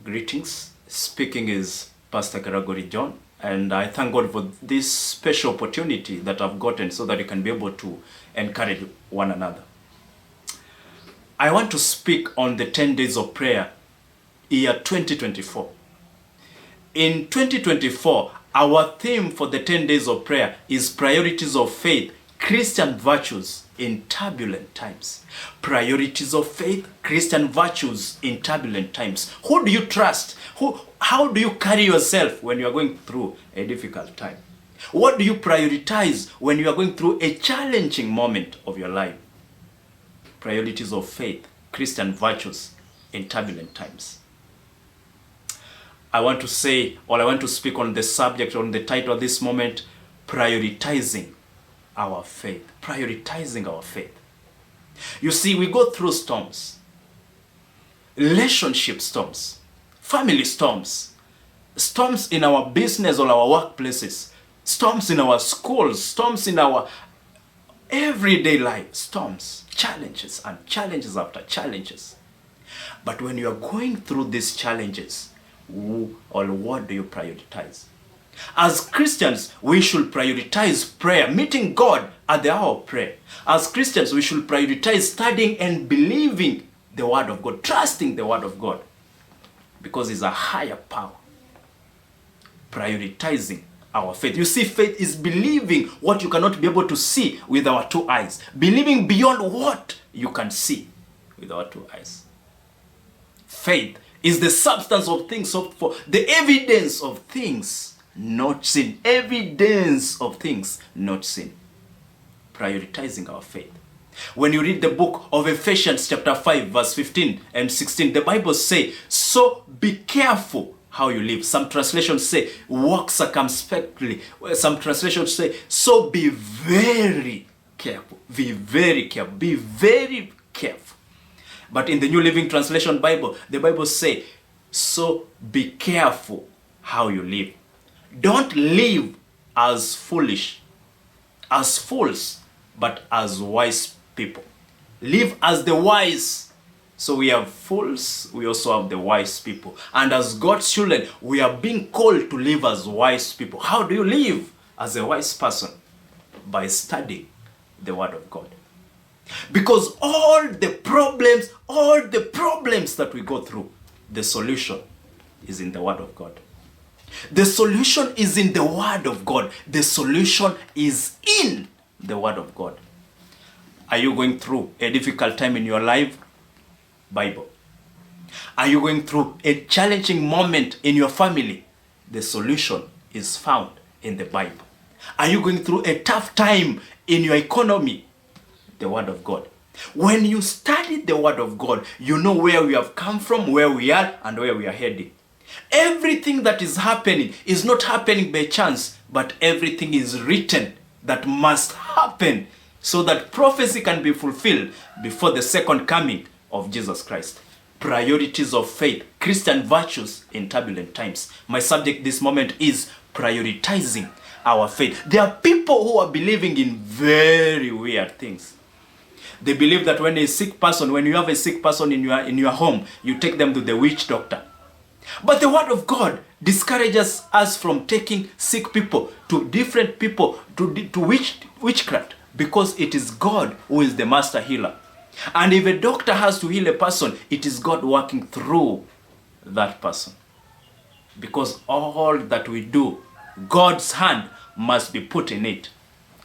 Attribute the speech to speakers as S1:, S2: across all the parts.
S1: Greetings. Speaking is Pastor Keragori John, and I thank God for this special opportunity that I've gotten so that you can be able to encourage one another. I want to speak on the 10 days of prayer, year 2024. In 2024, our theme for the 10 days of prayer is priorities of faith, Christian virtues in turbulent times. Priorities of faith, Christian virtues in turbulent times. Who do you trust? How do you carry yourself when you are going through a difficult time? What do you prioritize when you are going through a challenging moment of your life? Priorities of faith, Christian virtues in turbulent times. I want to speak on the subject, on the title of this moment, prioritizing our faith. Prioritizing our faith. You see, we go through storms, relationship storms, family storms, storms in our business or our workplaces, storms in our schools, storms in our everyday life, storms, challenges and challenges after challenges. But when you are going through these challenges, what do you prioritize? As Christians, we should prioritize prayer, meeting God at the hour of prayer. As Christians, we should prioritize studying and believing the Word of God, trusting the Word of God, because it's a higher power. Prioritizing our faith. You see, faith is believing what you cannot be able to see with our two eyes, believing beyond what you can see with our two eyes. Faith is the substance of things hoped for, the evidence of things not seen. Evidence of things not seen. Prioritizing our faith. When you read the book of Ephesians chapter 5 verse 15 and 16, the Bible says, so be careful how you live. Some translations say, walk circumspectly. Some translations say, so be very careful. Be very careful. Be very careful. But in the New Living Translation Bible, the Bible says, so be careful how you live. Don't live as foolish, as fools, but as wise people. Live as the wise. So we have fools, we also have the wise people. And as God's children, we are being called to live as wise people. How do you live as a wise person? By studying the Word of God. Because all the problems that we go through, the solution is in the Word of God. The solution is in the Word of God. The solution is in the Word of God. Are you going through a difficult time in your life? Bible. Are you going through a challenging moment in your family? The solution is found in the Bible. Are you going through a tough time in your economy? The Word of God. When you study the Word of God, you know where we have come from, where we are, and where we are heading. Everything that is happening is not happening by chance, but everything is written that must happen so that prophecy can be fulfilled before the second coming of Jesus Christ. Priorities of faith, Christian virtues in turbulent times. My subject this moment is prioritizing our faith. There are people who are believing in very weird things. They believe that when you have a sick person in your home, you take them to the witch doctor. But the Word of God discourages us from taking sick people to different people, to witchcraft, because it is God who is the master healer. And if a doctor has to heal a person, it is God working through that person. Because all that we do, God's hand must be put in it.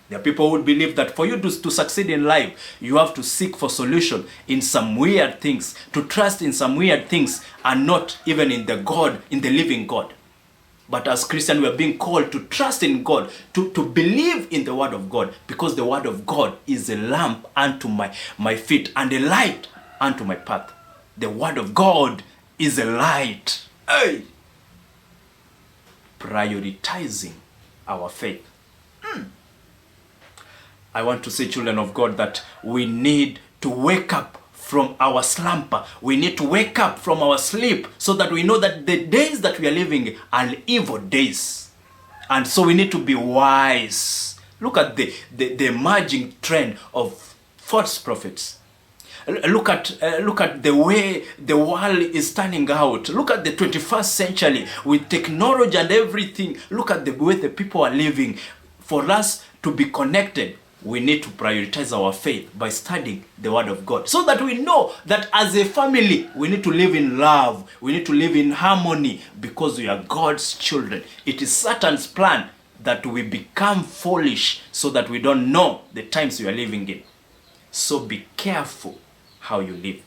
S1: There are people who believe that for you to succeed in life, you have to seek for solution in some weird things, to trust in some weird things, and not even in the God, in the living God. But as Christians, we are being called to trust in God, to believe in the Word of God, because the Word of God is a lamp unto my feet and a light unto my path. The Word of God is a light. Hey! Prioritizing our faith. I want to say, children of God, that we need to wake up from our slumber. We need to wake up from our sleep so that we know that the days that we are living are evil days. And so we need to be wise. Look at the emerging trend of false prophets. Look at the way the world is turning out. Look at the 21st century with technology and everything. Look at the way the people are living. For us to be connected, we need to prioritize our faith by studying the Word of God, so that we know that as a family, we need to live in love. We need to live in harmony because we are God's children. It is Satan's plan that we become foolish so that we don't know the times we are living in. So be careful how you live.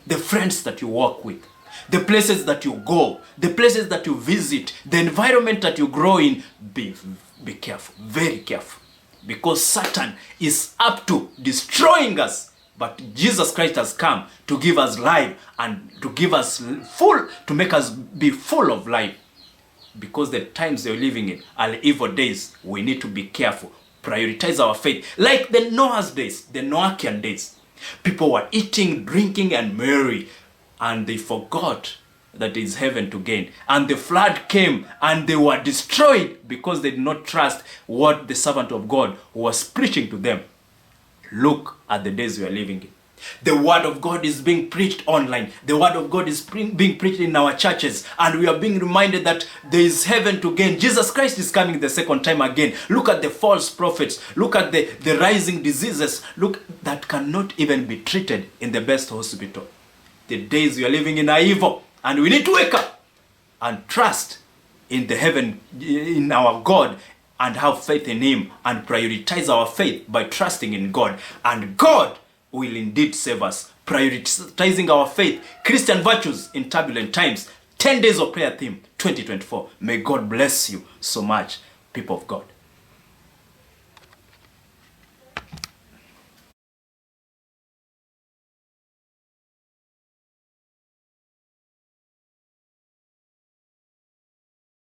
S1: The friends that you walk with, the places that you go, the places that you visit, the environment that you grow in, be careful, very careful. Because Satan is up to destroying us. But Jesus Christ has come to give us life and to give us to make us be full of life. Because the times we're living in are evil days, we need to be careful. Prioritize our faith. Like the Noah's days, the Noachian days. People were eating, drinking, and merry. And they forgot that is heaven to gain. And the flood came and they were destroyed because they did not trust what the servant of God was preaching to them. Look at the days we are living in. The Word of God is being preached online. The Word of God is being preached in our churches. And we are being reminded that there is heaven to gain. Jesus Christ is coming the second time again. Look at the false prophets. Look at the rising diseases. Look, that cannot even be treated in the best hospital. The days we are living in are evil. And we need to wake up and trust in the heaven, in our God, and have faith in Him and prioritize our faith by trusting in God. And God will indeed save us. Prioritizing our faith, Christian virtues in turbulent times. 10 days of prayer theme 2024. May God bless you so much, people of God.